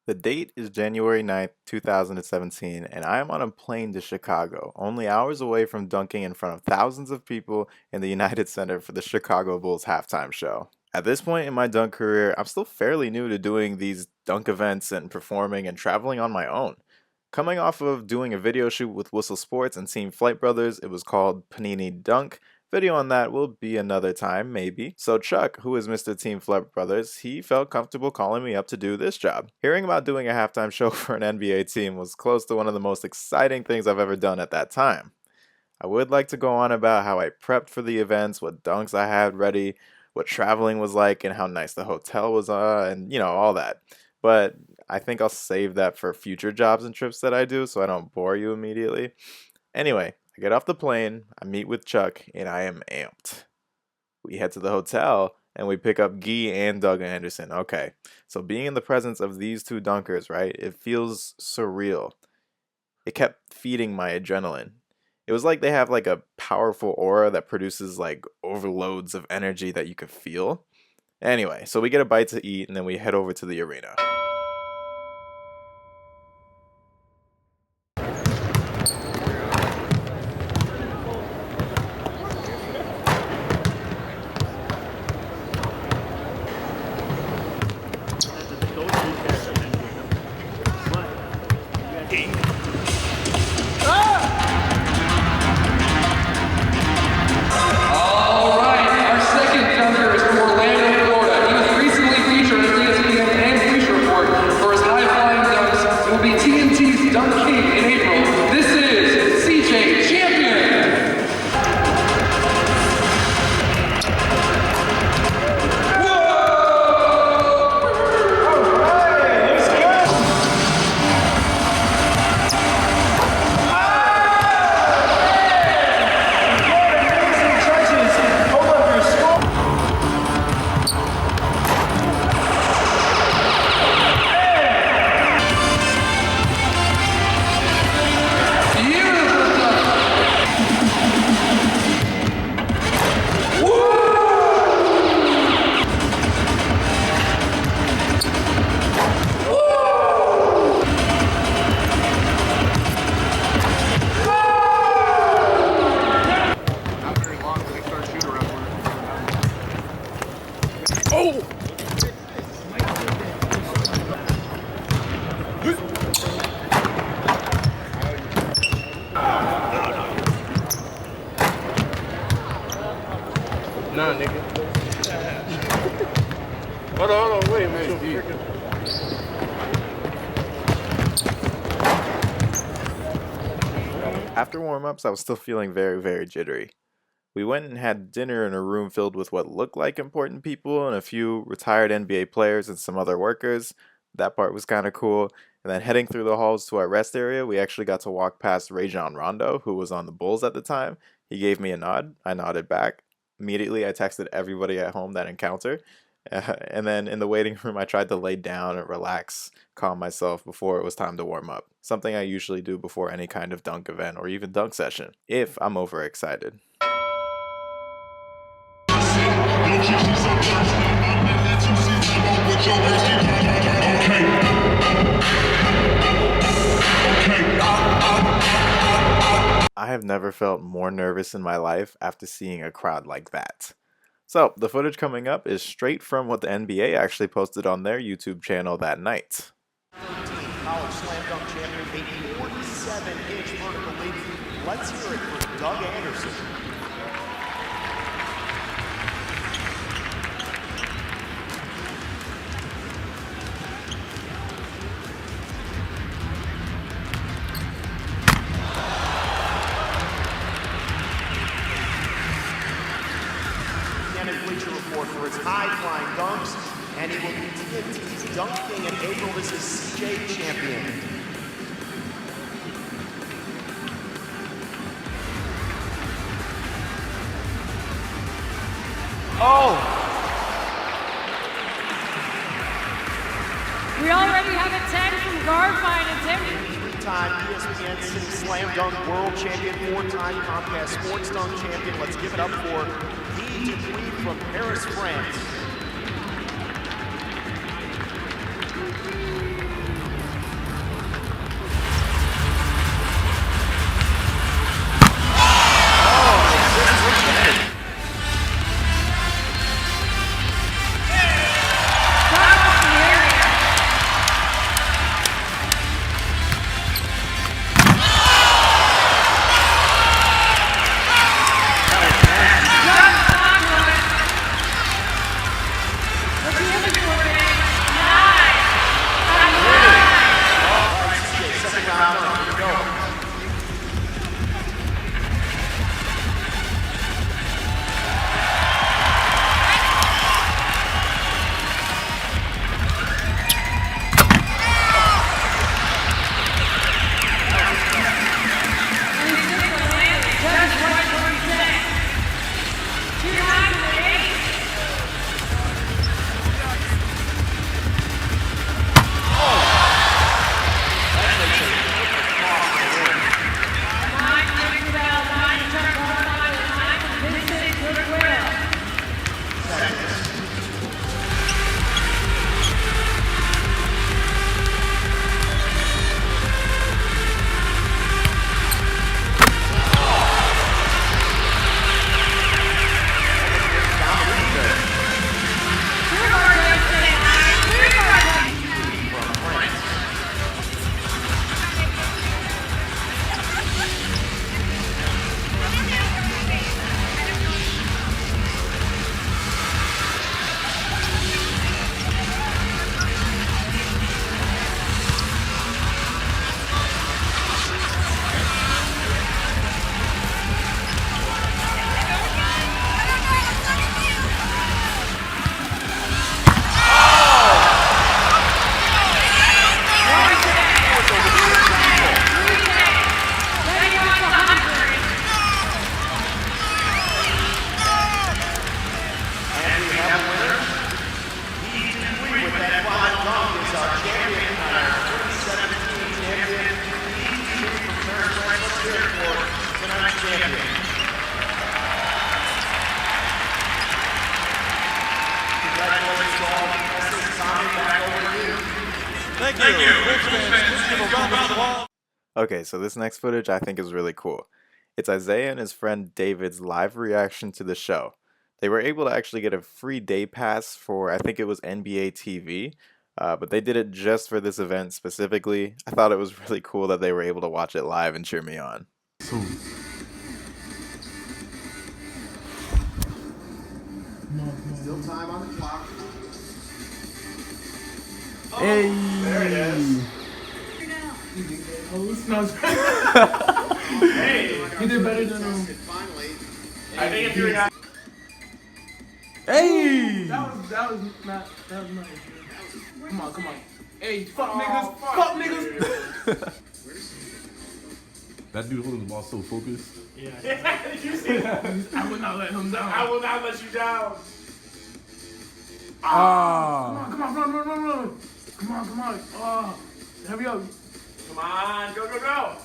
The date is January 9th, 2017, and I am on a plane to Chicago, only hours away from dunking in front of thousands of people in the United Center for the Chicago Bulls halftime show. At this point in my dunk career, I'm still fairly new to doing these dunk events and performing and traveling on my own. Coming off of doing a video shoot with Whistle Sports and Team Flight Brothers, it was called Panini Dunk. Video on that will be another time, maybe. So Chuck, who is Mr. Team Flight Brothers, he felt comfortable calling me up to do this job. Hearing about doing a halftime show for an NBA team was close to one of the most exciting things I've ever done at that time. I would like to go on about how I prepped for the events, what dunks I had ready, what traveling was like, and how nice the hotel was, and all that. But I think I'll save that for future jobs and trips that I do so I don't bore you immediately. Anyway, I get off the plane, I meet with Chuck, and I am amped. We head to the hotel and we pick up Guy and Doug Anderson. Okay, so being in the presence of these two dunkers, right, it feels surreal. It kept feeding my adrenaline. It was like they have like a powerful aura that produces like overloads of energy that you could feel. Anyway, so we get a bite to eat and then we head over to the arena. Nah, nigga. Hold on, wait a minute. After warm-ups, I was still feeling very, very jittery. We went and had dinner in a room filled with what looked like important people and a few retired NBA players and some other workers. That part was kind of cool. And then heading through the halls to our rest area, we actually got to walk past Rajon Rondo, who was on the Bulls at the time. He gave me a nod. I nodded back. Immediately, I texted everybody at home that encounter. And then in the waiting room, I tried to lay down and relax, calm myself before it was time to warm up. Something I usually do before any kind of dunk event or even dunk session, if I'm overexcited. I have never felt more nervous in my life after seeing a crowd like that. So, the footage coming up is straight from what the NBA actually posted on their YouTube channel that night. College slam dunk champion, a 47-inch vertical leap. Let's hear it for Doug Anderson. Bleacher Report for his high-flying dunks, and he will be TNT's Dunk King in April. This is CJ Champion. Oh! We already have a 10 from Garfine and 10. Three-time ESPN City Slam Dunk World Champion, four-time Comcast Sports Dunk Champion. Let's give it up for Guy Dupuis from Paris, France. Thank you. Colts fans, please give a round of applause. Okay, so this next footage I think is really cool. It's Isaiah and his friend David's live reaction to the show. They were able to actually get a free day pass for, I think it was NBA TV, but they did it just for this event specifically. I thought it was really cool that they were able to watch it live and cheer me on. Still time on the clock. Hey! There it is. Oh, it smells Hey, He did better than Finally, I think if you were not. Hey! That was nice. Come on. Hey, fuck niggas! Fuck niggas! That dude holding the ball so focused. Did you see that? I would not let him down. I will not let you down. Ah! Come on, run. Come on. Oh, hurry up. Come on, go.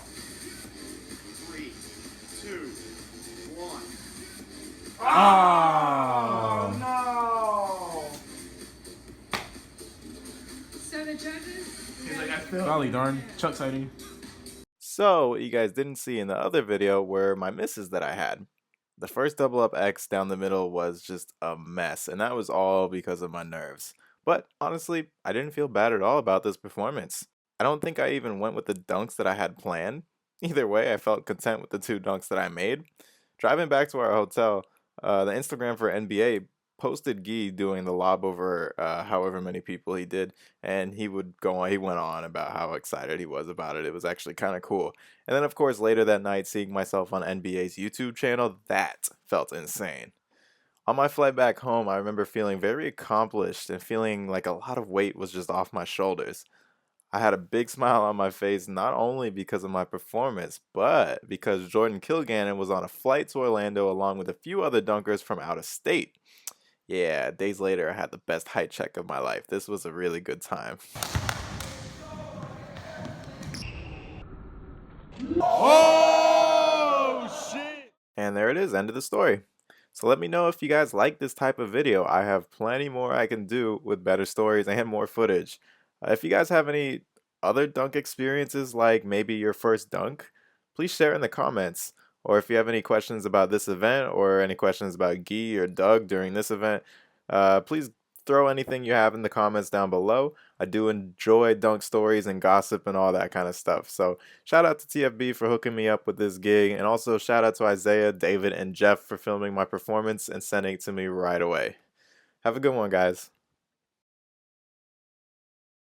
3, 2, 1. Ah! No. So the judges. He's like, I feel. Golly darn. Chuck sighting. So, what you guys didn't see in the other video were my misses that I had. The first double up X down the middle was just a mess, and that was all because of my nerves. But honestly, I didn't feel bad at all about this performance. I don't think I even went with the dunks that I had planned. Either way, I felt content with the 2 dunks that I made. Driving back to our hotel, the Instagram for NBA posted Guy doing the lob over however many people he did, and he went on about how excited he was about it. It was actually kind of cool. And then of course later that night, seeing myself on NBA's YouTube channel, that felt insane. On my flight back home, I remember feeling very accomplished and feeling like a lot of weight was just off my shoulders. I had a big smile on my face not only because of my performance, but because Jordan Kilgannon was on a flight to Orlando along with a few other dunkers from out of state. Yeah, days later I had the best height check of my life. This was a really good time. Oh shit. And there it is, end of the story. So let me know if you guys like this type of video. I have plenty more I can do with better stories and more footage. If you guys have any other dunk experiences, like maybe your first dunk, please share in the comments. Or if you have any questions about this event or any questions about Guy or Doug during this event, please throw anything you have in the comments down below. I do enjoy dunk stories and gossip and all that kind of stuff. So shout out to TFB for hooking me up with this gig, and also shout out to Isaiah, David, and Jeff for filming my performance and sending it to me right away. Have a good one, guys.